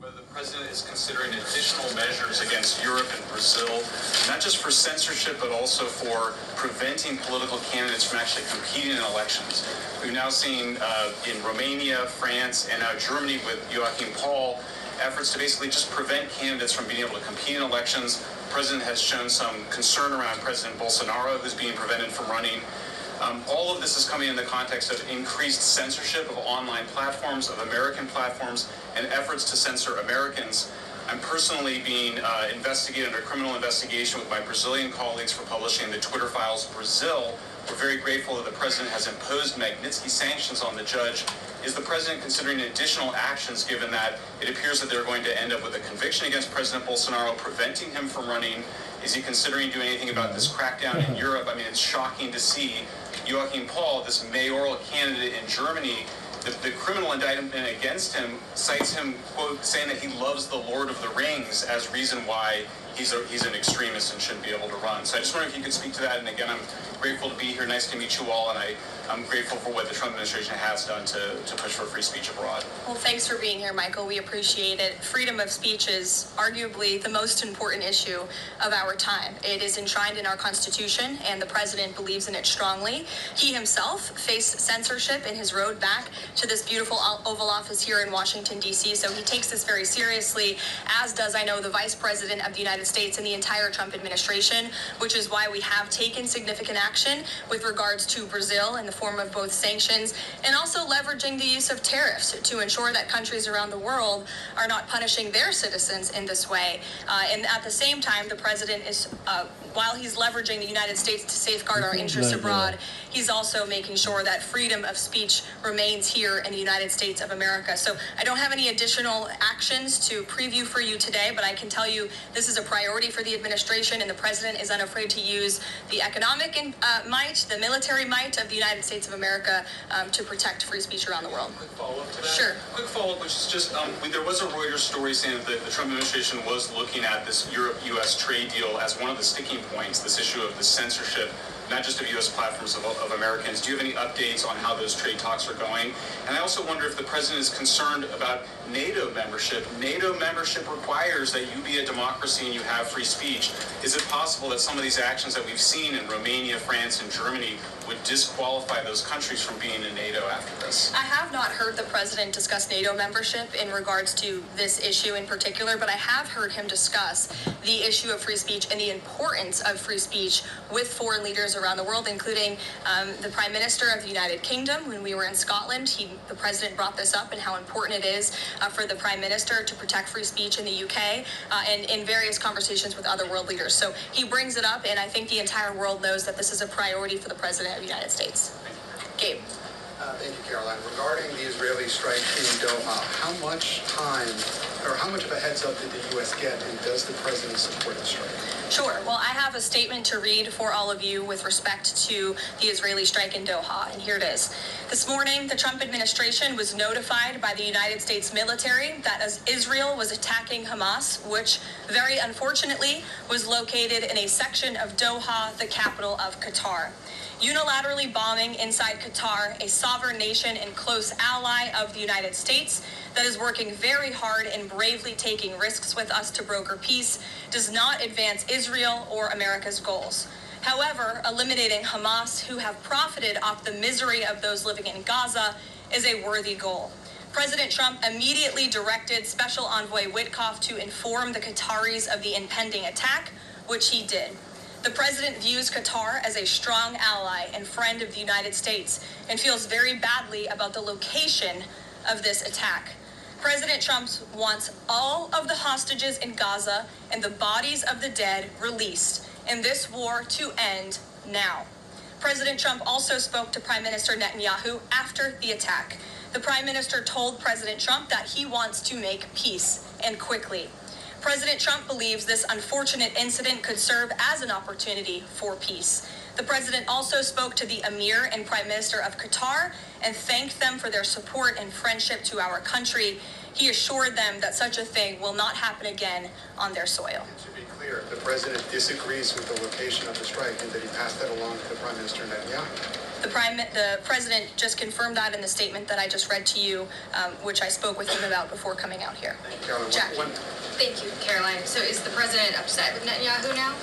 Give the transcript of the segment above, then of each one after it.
whether the president is considering additional measures against Europe and Brazil, not just for censorship, but also for preventing political candidates from actually competing in elections. We've now seen in Romania, France, and now Germany with Joachim Paul, efforts to basically just prevent candidates from being able to compete in elections. The president has shown some concern around President Bolsonaro, who's being prevented from running. All of this is coming in the context of increased censorship of online platforms, of American platforms, and efforts to censor Americans. I'm personally being investigated under criminal investigation with my Brazilian colleagues for publishing the Twitter Files Brazil. We're very grateful that the president has imposed Magnitsky sanctions on the judge. Is the president considering additional actions, given that it appears that they're going to end up with a conviction against President Bolsonaro, preventing him from running? Is he considering doing anything about this crackdown in Europe? I mean, it's shocking to see Joachim Paul, this mayoral candidate in Germany, the criminal indictment against him cites him, quote, saying that he loves the Lord of the Rings as reason why he's an extremist and shouldn't be able to run. So I just wonder if you could speak to that. And again, I'm grateful to be here. Nice to meet you all. And I'm grateful for what the Trump administration has done to push for free speech abroad. Well, thanks for being here, Michael. We appreciate it. Freedom of speech is arguably the most important issue of our time. It is enshrined in our Constitution, and the president believes in it strongly. He himself faced censorship in his road back to this beautiful Oval Office here in Washington, D.C., so he takes this very seriously, as does, I know, the Vice President of the United States and the entire Trump administration, which is why we have taken significant action with regards to Brazil in the form of both sanctions and also leveraging the use of tariffs to ensure that countries around the world are not punishing their citizens in this way. And at the same time, the president is, while he's leveraging the United States to safeguard our interests abroad, he's also making sure that freedom of speech remains here in the United States of America. So I don't have any additional actions to preview for you today, but I can tell you this is a priority for the administration, and the president is unafraid to use the economic might, the military might of the United States of America to protect free speech around the world. Quick follow-up to that? Sure. Quick follow-up, which is just, there was a Reuters story saying that the Trump administration was looking at this Europe-U.S. trade deal as one of the sticking points, this issue of the censorship, not just of U.S. platforms, of Americans. Do you have any updates on how those trade talks are going? And I also wonder if the president is concerned about NATO membership. NATO membership requires that you be a democracy and you have free speech. Is it possible that some of these actions that we've seen in Romania, France, and Germany would disqualify those countries from being in NATO after this? I have not heard the president discuss NATO membership in regards to this issue in particular, but I have heard him discuss the issue of free speech and the importance of free speech with foreign leaders around the world, including the Prime Minister of the United Kingdom. When we were in Scotland, the president brought this up and how important it is for the Prime Minister to protect free speech in the UK and in various conversations with other world leaders. So he brings it up, and I think the entire world knows that this is a priority for the president of the United States. Gabe. Thank you, Caroline. Regarding the Israeli strike in Doha, how much time or how much of a heads up did the U.S. get, and does the president support the strike? Sure. Well, I have a statement to read for all of you with respect to the Israeli strike in Doha, and here it is. This morning, the Trump administration was notified by the United States military that as Israel was attacking Hamas, which very unfortunately was located in a section of Doha, the capital of Qatar. Unilaterally bombing inside Qatar, a sovereign nation and close ally of the United States that is working very hard and bravely taking risks with us to broker peace, does not advance Israel or America's goals. However, eliminating Hamas, who have profited off the misery of those living in Gaza, is a worthy goal. President Trump immediately directed Special Envoy Witkoff to inform the Qataris of the impending attack, which he did. The president views Qatar as a strong ally and friend of the United States and feels very badly about the location of this attack. President Trump wants all of the hostages in Gaza and the bodies of the dead released, and this war to end now. President Trump also spoke to Prime Minister Netanyahu after the attack. The Prime Minister told President Trump that he wants to make peace, and quickly. President Trump believes this unfortunate incident could serve as an opportunity for peace. The president also spoke to the Emir and Prime Minister of Qatar and thanked them for their support and friendship to our country. He assured them that such a thing will not happen again on their soil. To be clear, the president disagrees with the location of the strike and that he passed that along to Prime Minister Netanyahu. The president just confirmed that in the statement that I just read to you, which I spoke with him about before coming out here. Caroline, Jackie. Thank you, Caroline. So is the president upset with Netanyahu now?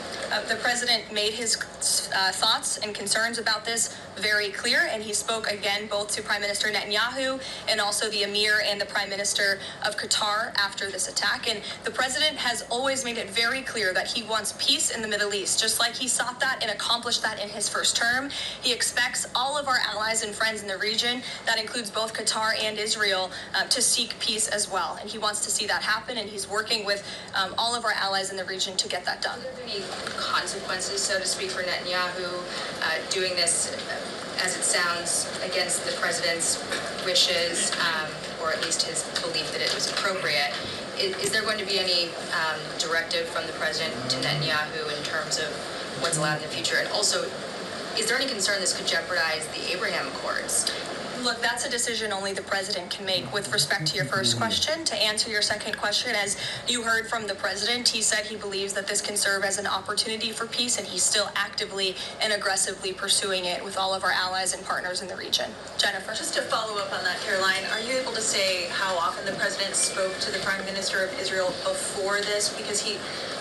The president made his thoughts and concerns about this very clear, and he spoke again both to Prime Minister Netanyahu and also the Emir and the Prime Minister of Qatar after this attack. And the president has always made it very clear that he wants peace in the Middle East, just like he sought that and accomplished that in his first term. He expects all of our allies and friends in the region, that includes both Qatar and Israel, to seek peace as well. And he wants to see that happen, and he's working with all of our allies in the region to get that done. Are there any consequences, so to speak, for Netanyahu doing this, as it sounds, against the president's wishes, or at least his belief that it was appropriate? Is there going to be any directive from the president to Netanyahu in terms of what's allowed in the future? And also, is there any concern this could jeopardize the Abraham Accords? Look, that's a decision only the president can make. With respect to your first question, to answer your second question, as you heard from the president, he said he believes that this can serve as an opportunity for peace, and he's still actively and aggressively pursuing it with all of our allies and partners in the region. Jennifer. Just to follow up on that, Caroline, are you able to say how often the president spoke to the Prime Minister of Israel before this? Because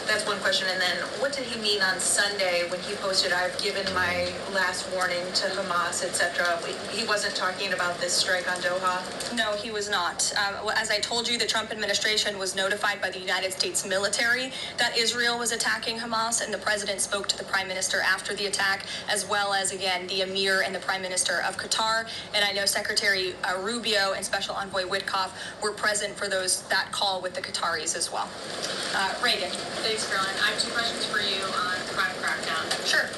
that's one question. And then what did he mean on Sunday when he posted, "I've given my last warning to Hamas," etc.? He wasn't talking about this strike on Doha? No, he was not. As I told you, the Trump administration was notified by the United States military that Israel was attacking Hamas, and the president spoke to the Prime Minister after the attack, as well as, again, the Emir and the Prime Minister of Qatar. And I know Secretary Rubio and Special Envoy Witkoff were present for that call with the Qataris as well. Reagan. Thanks, Caroline. I have two questions for you on crime crackdown. Sure.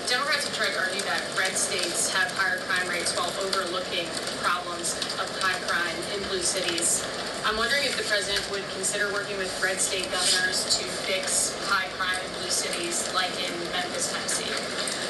Democrats have tried to argue that red states have higher crime rates while overlooking problems of high crime in blue cities. I'm wondering if the president would consider working with red state governors to fix high crime in blue cities like in Memphis, Tennessee.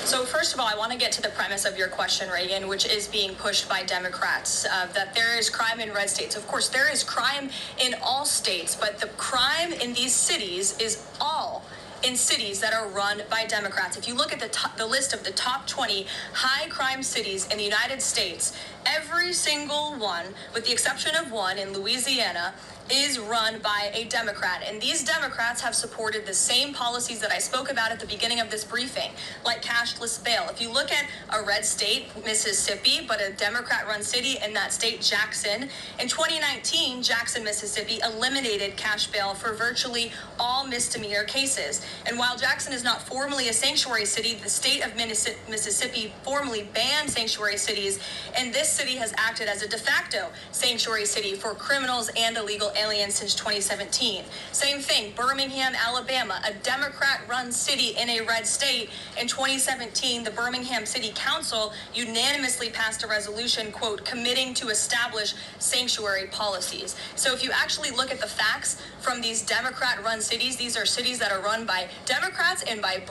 So first of all, I want to get to the premise of your question, Reagan, which is being pushed by Democrats, that there is crime in red states. Of course, there is crime in all states, but the crime in these cities is all in cities that are run by Democrats. If you look at the list of the top 20 high crime cities in the United States, every single one, with the exception of one in Louisiana, is run by a Democrat. And these Democrats have supported the same policies that I spoke about at the beginning of this briefing, like cashless bail. If you look at a red state, Mississippi, but a Democrat-run city in that state, Jackson, in 2019, Jackson, Mississippi, eliminated cash bail for virtually all misdemeanor cases. And while Jackson is not formally a sanctuary city, the state of Mississippi formally banned sanctuary cities, and this city has acted as a de facto sanctuary city for criminals and illegal aliens since 2017. Same thing, Birmingham, Alabama, a Democrat-run city in a red state. In 2017, the Birmingham City Council unanimously passed a resolution, quote, committing to establish sanctuary policies. So if you actually look at the facts from these Democrat-run cities, these are cities that are run by Democrats and by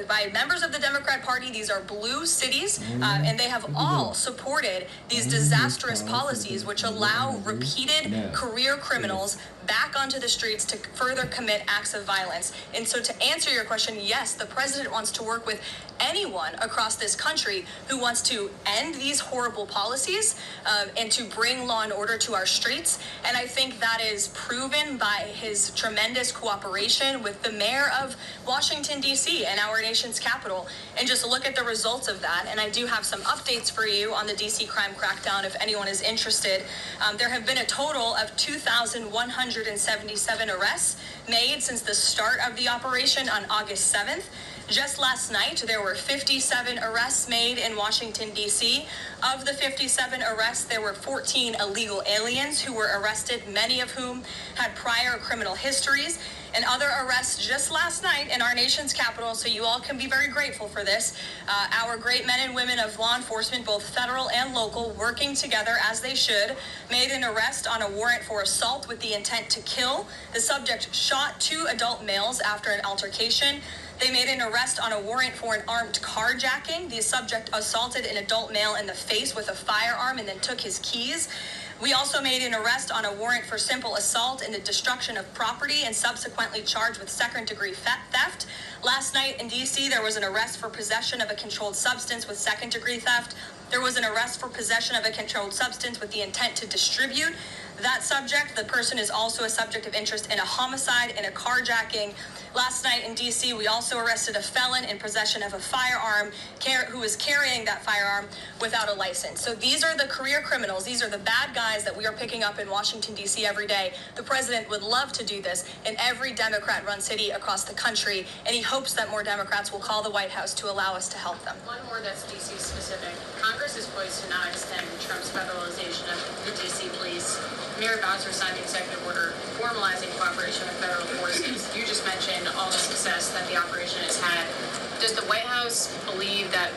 by members of the Democrat Party. These are blue cities, and they have all supported these disastrous policies which allow repeated career criminals back onto the streets to further commit acts of violence. And so to answer your question, yes, the president wants to work with anyone across this country who wants to end these horrible policies and to bring law and order to our streets. And I think that is proven by his tremendous cooperation with the mayor of Washington, D.C. and our nation's capital. And just look at the results of that. And I do have some updates for you on the D.C. crime crackdown if anyone is interested. There have been a total of 2,177 arrests made since the start of the operation on August 7th. Just last night, there were 57 arrests made in Washington, D.C. Of the 57 arrests, there were 14 illegal aliens who were arrested, many of whom had prior criminal histories. And other arrests just last night in our nation's capital, so you all can be very grateful for this. Our great men and women of law enforcement, both federal and local, working together as they should, made an arrest on a warrant for assault with the intent to kill. The subject shot 2 adult males after an altercation. They made an arrest on a warrant for an armed carjacking. The subject assaulted an adult male in the face with a firearm and then took his keys. We also made an arrest on a warrant for simple assault and the destruction of property and subsequently charged with second-degree theft. Last night in D.C., there was an arrest for possession of a controlled substance with second-degree theft. There was an arrest for possession of a controlled substance with the intent to distribute that subject. The person is also a subject of interest in a homicide and a carjacking. Last night in D.C., we also arrested a felon in possession of a firearm who was carrying that firearm without a license. So these are the career criminals. These are the bad guys that we are picking up in Washington, D.C. every day. The president would love to do this in every Democrat-run city across the country, and he hopes that more Democrats will call the White House to allow us to help them. One more that's DC specific. Congress is poised to not extend Trump's federalization of the DC police. Mayor Bowser signed the executive order formalizing cooperation with federal forces. You just mentioned all the success that the operation has had. Does the White House believe that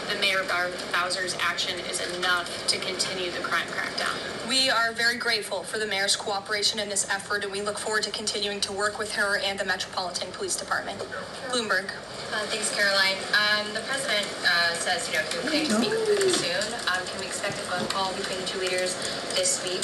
the Mayor Bowser's action is enough to continue the crime crackdown? We are very grateful for the mayor's cooperation in this effort, and we look forward to continuing to work with her and the Metropolitan Police Department. Bloomberg. Thanks, Caroline. The president says, he'll plan to speak with Putin soon. Can we expect a phone call between the two leaders this week?